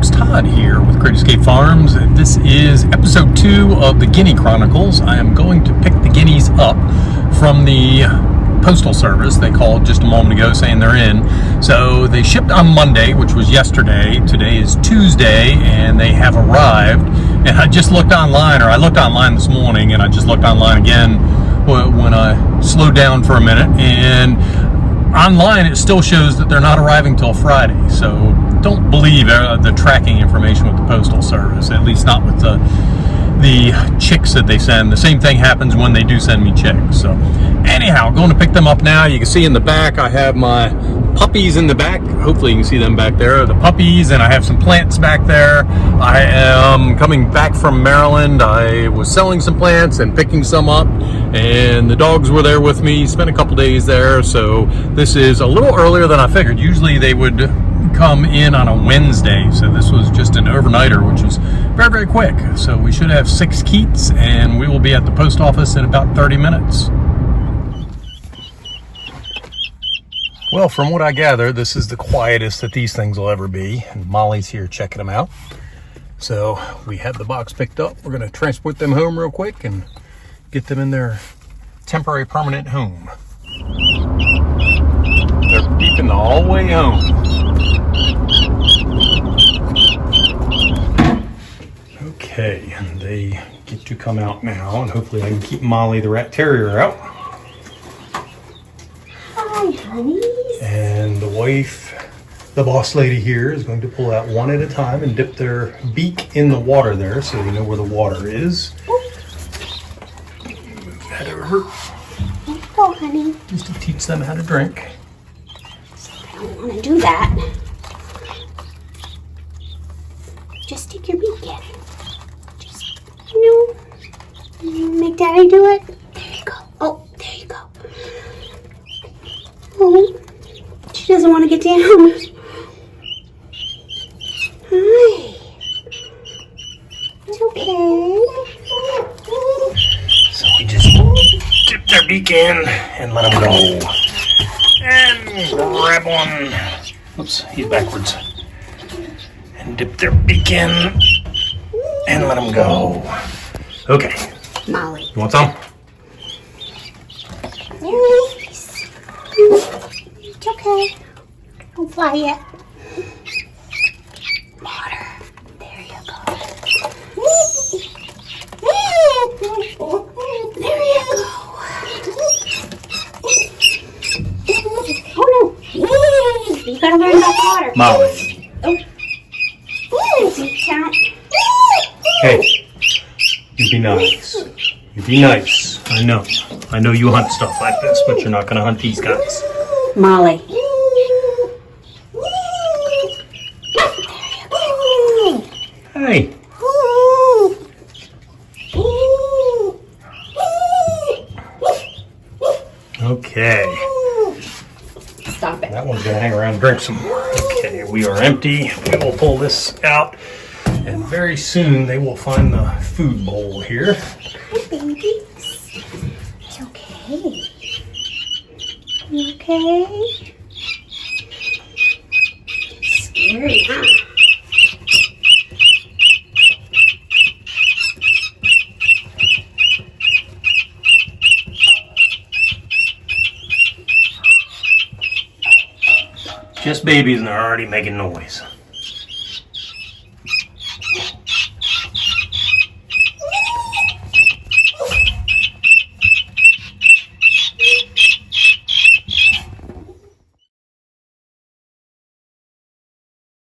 folks, Todd here with Great Escape Farms. This is episode 2 of the Guinea Chronicles. I am going to pick the guineas up from the Postal Service. They called just a moment ago saying they're in. So they shipped on Monday, which was yesterday. Today is Tuesday, and they have arrived. And I just looked online, or I looked online this morning, and I just looked online again when I slowed down for a minute. And online it still shows that they're not arriving till Friday. So don't believe the tracking information with the Postal Service, at least not with the chicks that they send. The same thing happens when they do send me chicks. So anyhow, going to pick them up now. You can see in the back I have my puppies in the back. Hopefully you can see them back there, the puppies, and I have some plants back there. I am coming back from Maryland. I was selling some plants and picking some up, and the dogs were there with me. Spent a couple days there, so this is a little earlier than I figured. Usually they would come in on a Wednesday, so this was just an overnighter, which was very, very quick. So we should have 6 Keets, and we will be at the post office in about 30 minutes. Well, from what I gather, this is the quietest that these things will ever be, and Molly's here checking them out. So we have the box picked up. We're going to transport them home real quick and get them in their temporary permanent home. They're beeping the whole way home. Okay, and they get to come out now, and hopefully I can keep Molly the rat terrier out. Hi, honeys. And the wife, the boss lady here, is going to pull out one at a time and dip their beak in the water there so they know where the water is. Move that over. There you go, honey. Just to teach them how to drink. I don't want to do that. Just stick your beak in. Just, make Daddy do it. There you go. Oh, there you go. Oh, she doesn't want to get down. Hi. It's okay. So we just dip their beak in and let them go. And grab one. Oops, he's backwards. And dip their beak in and let them go. Okay. Molly. You want some? It's okay. Don't fly yet. Water. There you go. There you go. Oh no. You gotta learn about water. Molly. Oh. Big count. Hey. You be nice. You be nice. I know you hunt stuff like this, but you're not gonna hunt these guys. Molly. Hey. Okay. Stop it. That one's gonna hang around and drink some more. Okay, we are empty. We will pull this out, and very soon they will find the food bowl here. Hi, babies. It's okay. You okay? Scary, huh? Just babies and they're already making noise.